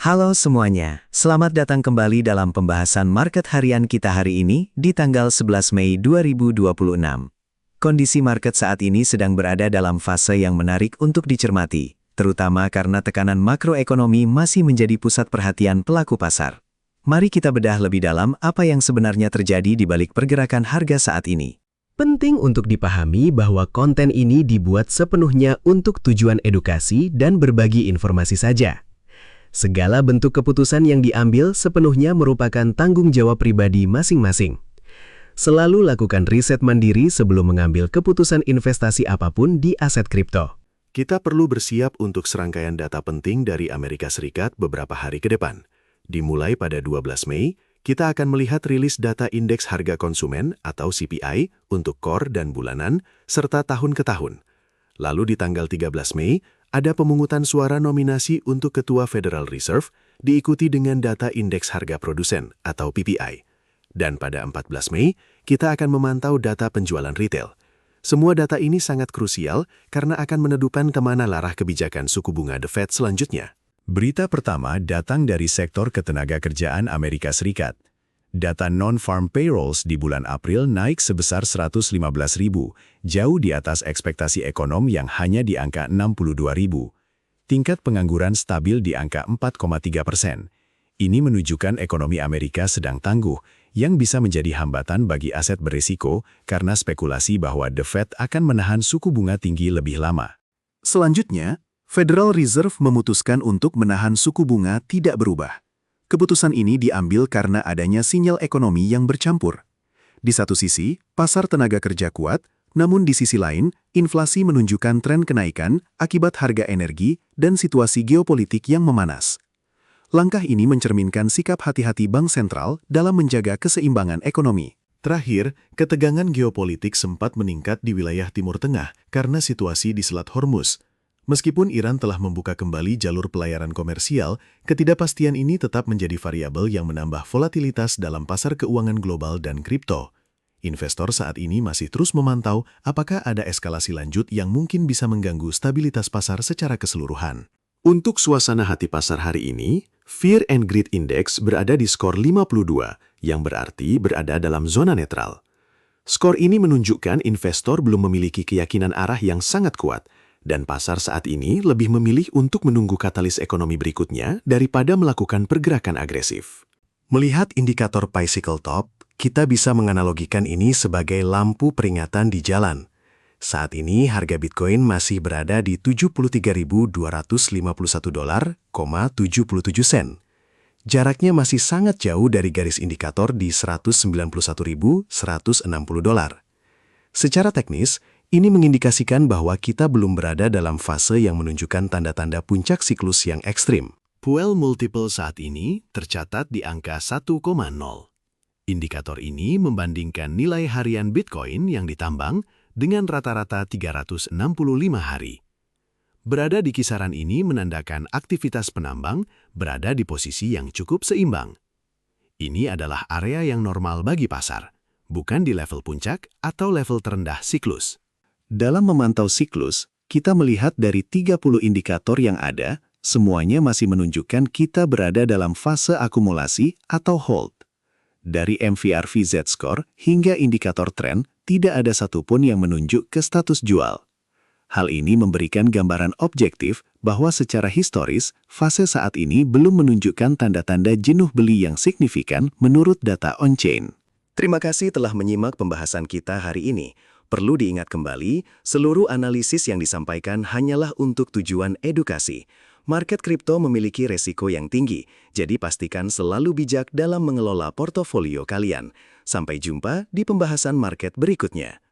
Halo semuanya, selamat datang kembali dalam pembahasan market harian kita hari ini di tanggal 11 Mei 2026. Kondisi market saat ini sedang berada dalam fase yang menarik untuk dicermati, terutama karena tekanan makroekonomi masih menjadi pusat perhatian pelaku pasar. Mari kita bedah lebih dalam apa yang sebenarnya terjadi di balik pergerakan harga saat ini. Penting untuk dipahami bahwa konten ini dibuat sepenuhnya untuk tujuan edukasi dan berbagi informasi saja. Segala bentuk keputusan yang diambil sepenuhnya merupakan tanggung jawab pribadi masing-masing. Selalu lakukan riset mandiri sebelum mengambil keputusan investasi apapun di aset kripto. Kita perlu bersiap untuk serangkaian data penting dari Amerika Serikat beberapa hari ke depan. Dimulai pada 12 Mei, kita akan melihat rilis data Indeks Harga Konsumen atau CPI untuk core dan bulanan, serta tahun ke tahun. Lalu di tanggal 13 Mei, ada pemungutan suara nominasi untuk Ketua Federal Reserve, diikuti dengan data Indeks Harga Produsen atau PPI. Dan pada 14 Mei, kita akan memantau data penjualan retail. Semua data ini sangat krusial karena akan menentukan kemana arah kebijakan suku bunga The Fed selanjutnya. Berita pertama datang dari sektor ketenagakerjaan Amerika Serikat. Data non-farm payrolls di bulan April naik sebesar 115.000, jauh di atas ekspektasi ekonom yang hanya di angka 62.000. Tingkat pengangguran stabil di angka 4,3%. Ini menunjukkan ekonomi Amerika sedang tangguh, yang bisa menjadi hambatan bagi aset berisiko karena spekulasi bahwa The Fed akan menahan suku bunga tinggi lebih lama. Selanjutnya, Federal Reserve memutuskan untuk menahan suku bunga tidak berubah. Keputusan ini diambil karena adanya sinyal ekonomi yang bercampur. Di satu sisi, pasar tenaga kerja kuat, namun di sisi lain, inflasi menunjukkan tren kenaikan akibat harga energi dan situasi geopolitik yang memanas. Langkah ini mencerminkan sikap hati-hati bank sentral dalam menjaga keseimbangan ekonomi. Terakhir, ketegangan geopolitik sempat meningkat di wilayah Timur Tengah karena situasi di Selat Hormuz. Meskipun Iran telah membuka kembali jalur pelayaran komersial, ketidakpastian ini tetap menjadi variabel yang menambah volatilitas dalam pasar keuangan global dan kripto. Investor saat ini masih terus memantau apakah ada eskalasi lanjut yang mungkin bisa mengganggu stabilitas pasar secara keseluruhan. Untuk suasana hati pasar hari ini, Fear and Greed Index berada di skor 52, yang berarti berada dalam zona netral. Skor ini menunjukkan investor belum memiliki keyakinan arah yang sangat kuat, dan pasar saat ini lebih memilih untuk menunggu katalis ekonomi berikutnya daripada melakukan pergerakan agresif. Melihat indikator bicycle top, kita bisa menganalogikan ini sebagai lampu peringatan di jalan. Saat ini harga Bitcoin masih berada di $73.251,77. Jaraknya masih sangat jauh dari garis indikator di $191.160. Secara teknis, ini mengindikasikan bahwa kita belum berada dalam fase yang menunjukkan tanda-tanda puncak siklus yang ekstrim. Puel multiple saat ini tercatat di angka 1,0. Indikator ini membandingkan nilai harian Bitcoin yang ditambang dengan rata-rata 365 hari. Berada di kisaran ini menandakan aktivitas penambang berada di posisi yang cukup seimbang. Ini adalah area yang normal bagi pasar, bukan di level puncak atau level terendah siklus. Dalam memantau siklus, kita melihat dari 30 indikator yang ada, semuanya masih menunjukkan kita berada dalam fase akumulasi atau hold. Dari MVRV Z-score hingga indikator tren, tidak ada satupun yang menunjuk ke status jual. Hal ini memberikan gambaran objektif bahwa secara historis, fase saat ini belum menunjukkan tanda-tanda jenuh beli yang signifikan menurut data on-chain. Terima kasih telah menyimak pembahasan kita hari ini. Perlu diingat kembali, seluruh analisis yang disampaikan hanyalah untuk tujuan edukasi. Market kripto memiliki resiko yang tinggi, jadi pastikan selalu bijak dalam mengelola portofolio kalian. Sampai jumpa di pembahasan market berikutnya.